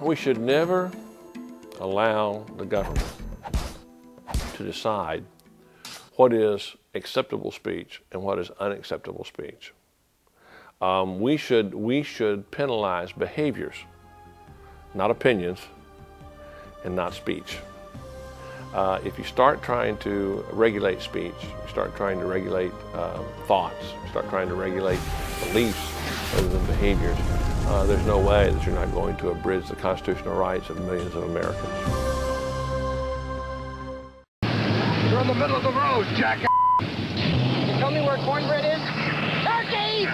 We should never allow the government to decide what is acceptable speech and what is unacceptable speech. We should penalize behaviors, not opinions, and not speech. If you start trying to regulate speech, you start trying to regulate thoughts, you start trying to regulate beliefs rather than behaviors, there's no way that you're not going to abridge the constitutional rights of millions of Americans. You're in the middle of the road, jackass! You tell me where cornbread is? Turkey!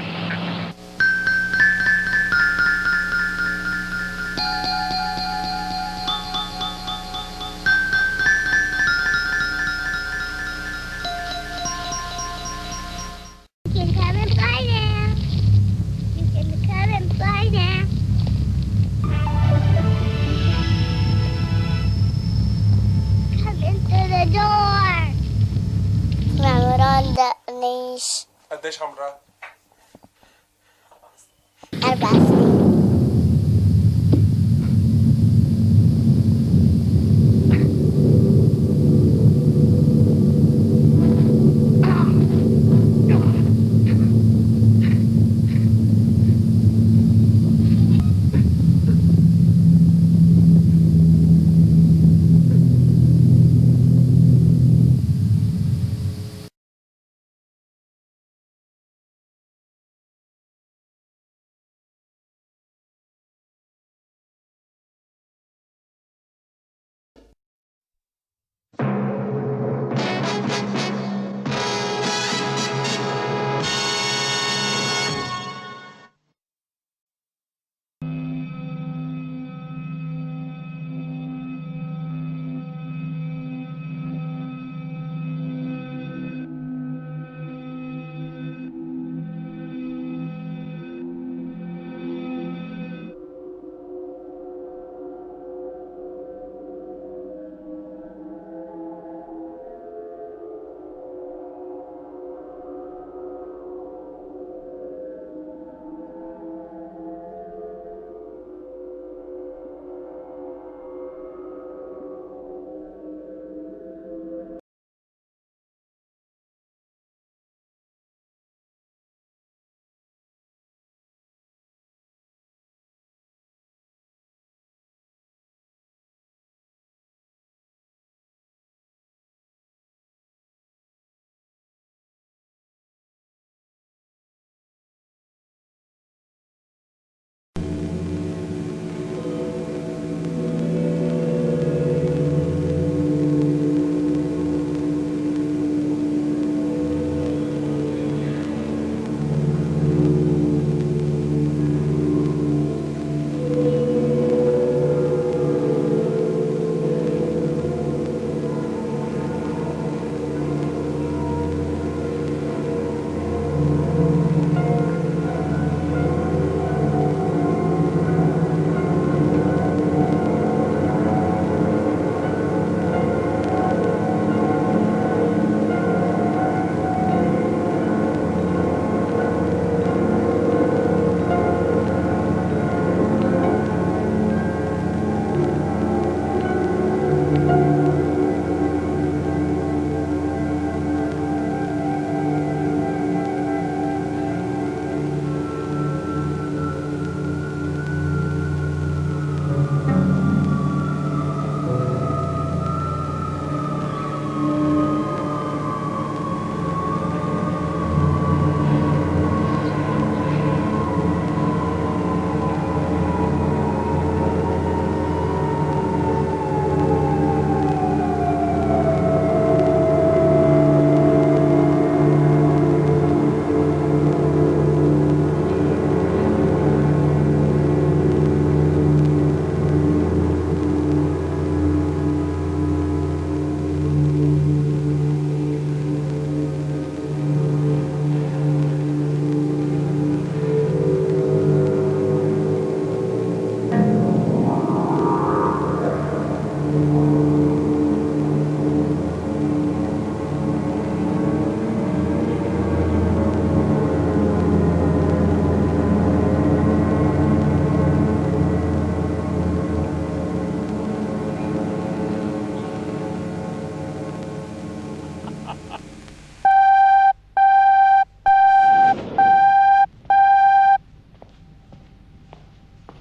You can come and play now. You can come and play now. Come into the door. Memoranda ليش؟ قديش عمرها؟ 4 سنين.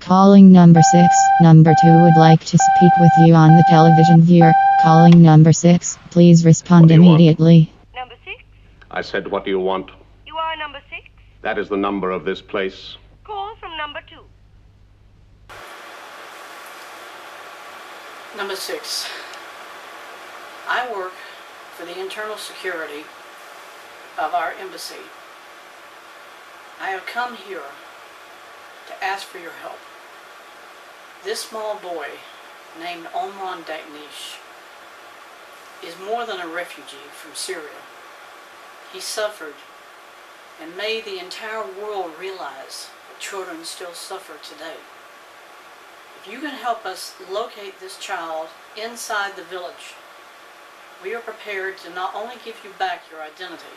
Calling number 6. Number 2 would like to speak with you on the television viewer. Calling number 6. Please respond immediately. Number 6? I said, what do you want? You are number 6? That is the number of this place. Call from number 2. Number 6. I work for the internal security of our embassy. I have come here to ask for your help. This small boy named Omran Daknish is more than a refugee from Syria. He suffered and made the entire world realize that children still suffer today. If you can help us locate this child inside the village, we are prepared to not only give you back your identity,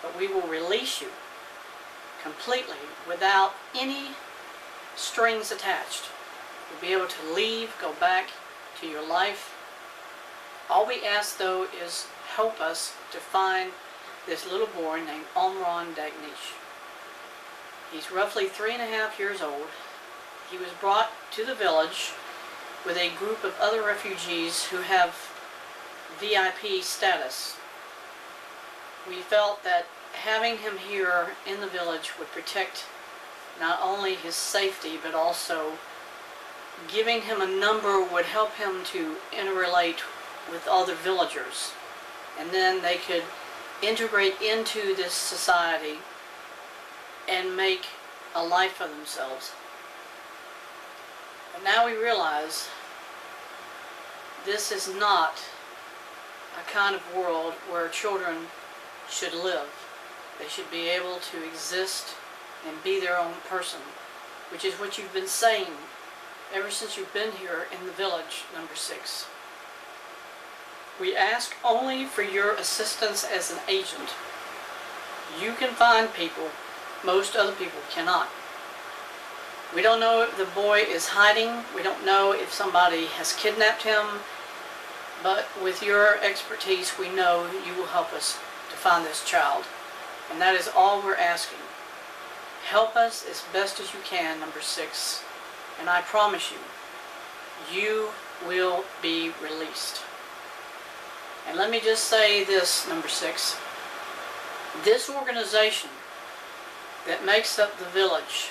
but we will release you completely without any strings attached. You'll be able to leave, go back to your life. All we ask though is help us to find this little boy named Omran Daknish. He's roughly 3.5 years old. He was brought to the village with a group of other refugees who have VIP status. We felt that having him here in the village would protect not only his safety, but also giving him a number would help him to interrelate with other villagers. And then they could integrate into this society and make a life for themselves. But now we realize this is not a kind of world where children should live. They should be able to exist and be their own person, which is what you've been saying ever since you've been here in the village, number 6. We ask only for your assistance as an agent. You can find people most other people cannot. We don't know if the boy is hiding. We don't know if somebody has kidnapped him. But with your expertise, we know you will help us to find this child. And that is all we're asking. Help us as best as you can, number 6. And I promise you, you will be released. And let me just say this, number 6. This organization that makes up the village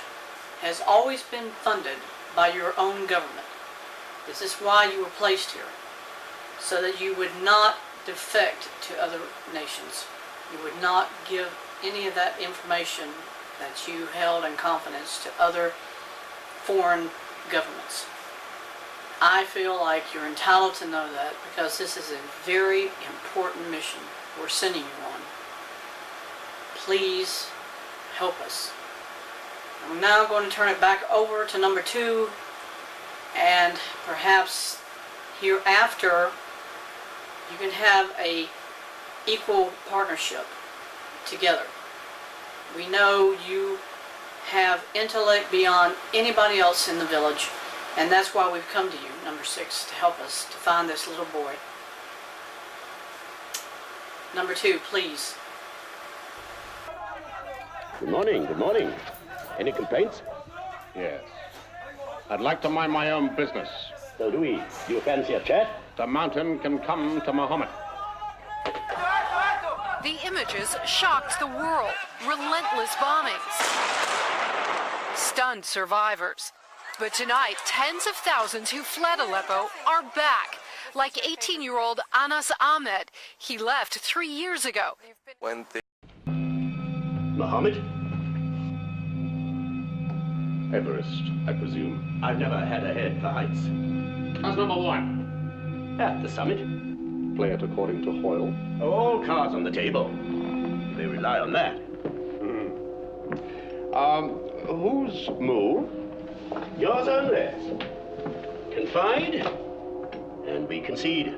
has always been funded by your own government. This is why you were placed here, so that you would not defect to other nations. You would not give any of that information that you held in confidence to other foreign governments. I feel like you're entitled to know that because this is a very important mission we're sending you on. Please help us. I'm now going to turn it back over to number 2, and perhaps hereafter you can have a equal partnership together. We know you have intellect beyond anybody else in the village, and that's why we've come to you, number 6, to help us to find this little boy. Number 2, please. Good morning, good morning. Any complaints? Yes. I'd like to mind my own business. So do we. Do you fancy a chat? The mountain can come to Muhammad. The images shocked the world. Relentless bombings. Stunned survivors. But tonight, tens of thousands who fled Aleppo are back. Like 18-year-old Anas Ahmed. He left 3 years ago. Muhammad? Everest, I presume. I've never had a head for heights. How's number 1? At the summit. Play it according to Hoyle. All cards on the table. They rely on that. Whose move? Yours only. Confide, and we concede.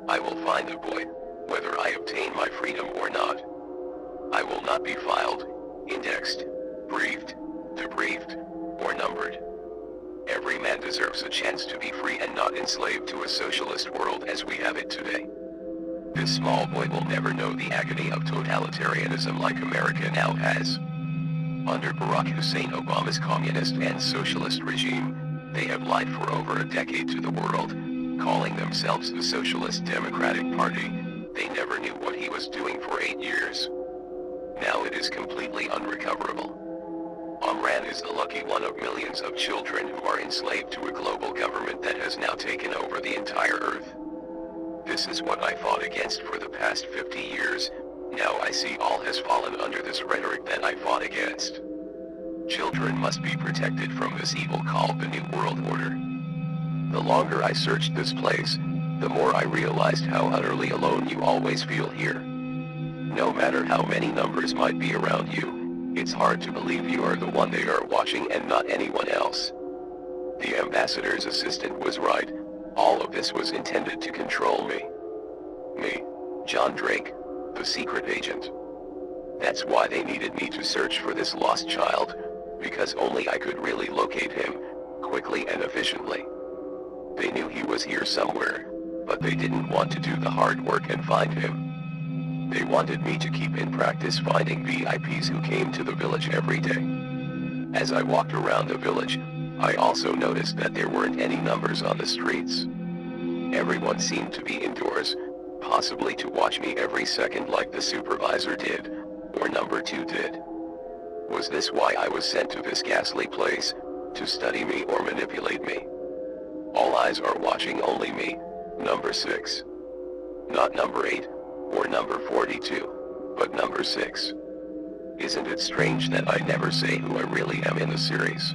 I will find the boy, whether I obtain my freedom or not. I will not be filed, indexed, briefed, debriefed, or numbered. Every man deserves a chance to be free and not enslaved to a socialist world as we have it today. This small boy will never know the agony of totalitarianism like America now has. Under Barack Hussein Obama's communist and socialist regime, they have lied for over a decade to the world, calling themselves the Socialist Democratic Party. They never knew what he was doing for 8 years. Now it is completely unrecoverable. Amran is the lucky one of millions of children who are enslaved to a global government that has now taken over the entire earth. This is what I fought against for the past 50 years, now I see all has fallen under this rhetoric that I fought against. Children must be protected from this evil called the New World Order. The longer I searched this place, the more I realized how utterly alone you always feel here. No matter how many numbers might be around you, it's hard to believe you are the one they are watching and not anyone else. The ambassador's assistant was right. All of this was intended to control me. Me, John Drake, the secret agent. That's why they needed me to search for this lost child, because only I could really locate him, quickly and efficiently. They knew he was here somewhere, but they didn't want to do the hard work and find him. They wanted me to keep in practice finding VIPs who came to the village every day. As I walked around the village, I also noticed that there weren't any numbers on the streets. Everyone seemed to be indoors, possibly to watch me every second like the supervisor did, or number 2 did. Was this why I was sent to this ghastly place, to study me or manipulate me? All eyes are watching only me, number 6. Not number 8, or number 42, but number 6. Isn't it strange that I never say who I really am in the series?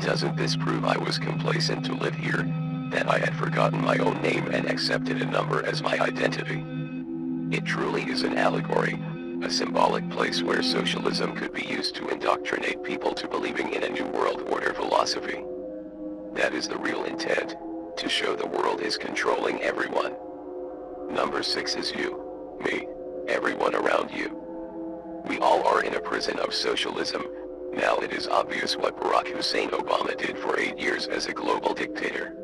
Doesn't this prove I was complacent to live here, that I had forgotten my own name and accepted a number as my identity? It truly is an allegory, a symbolic place where socialism could be used to indoctrinate people to believing in a new world order philosophy. That is the real intent, to show the world is controlling everyone. Number 6 is you, me, everyone around you. We all are in a prison of socialism. Now it is obvious what Barack Hussein Obama did for 8 years as a global dictator.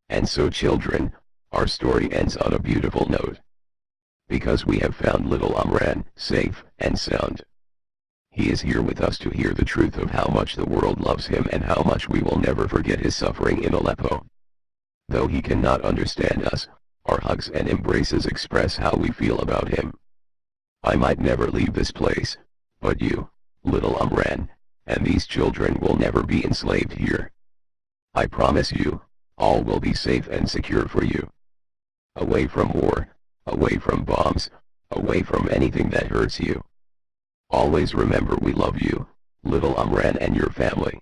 And so children, our story ends on a beautiful note. Because we have found little Amran, safe and sound. He is here with us to hear the truth of how much the world loves him and how much we will never forget his suffering in Aleppo. Though he cannot understand us, our hugs and embraces express how we feel about him. I might never leave this place, but you, little Amran, and these children will never be enslaved here. I promise you, all will be safe and secure for you. Away from war, away from bombs, away from anything that hurts you. Always remember we love you, little Amran and your family.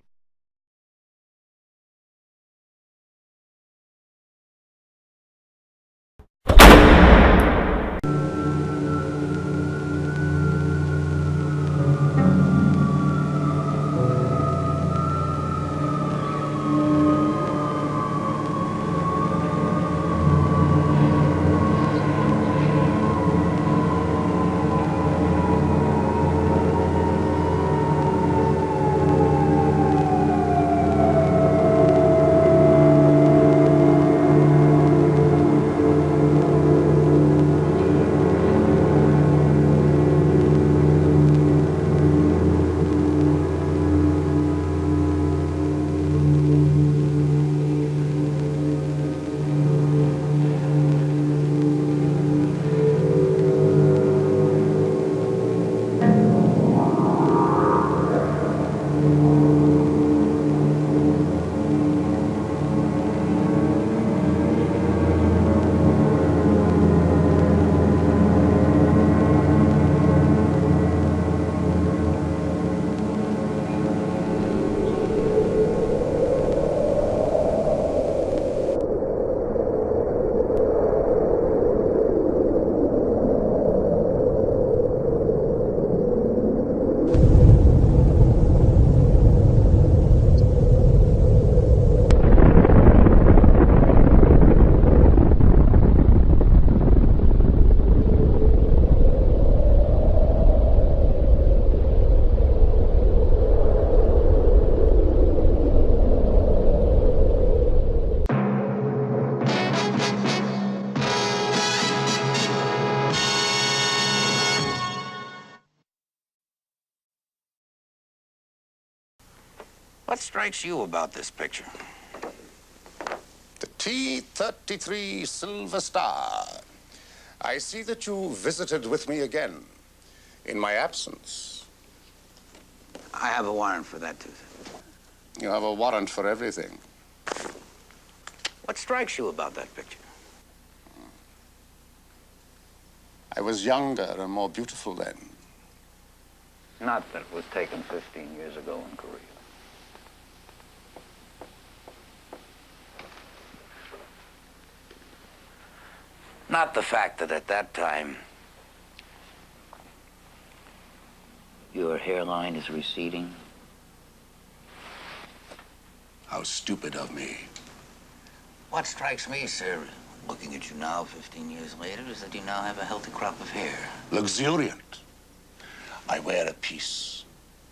What strikes you about this picture? The T-33 Silver Star. I see that you visited with me again, in my absence. I have a warrant for that, too. You have a warrant for everything. What strikes you about that picture? I was younger and more beautiful then. Not that it was taken 15 years ago in Korea. Not the fact that at that time your hairline is receding. How stupid of me. What strikes me, sir, looking at you now 15 years later, is that you now have a healthy crop of hair. Luxuriant. I wear a piece,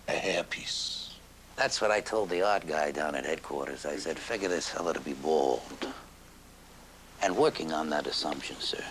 a hairpiece. That's what I told the art guy down at headquarters. I said, figure this fella to be bald. And working on that assumption, sir,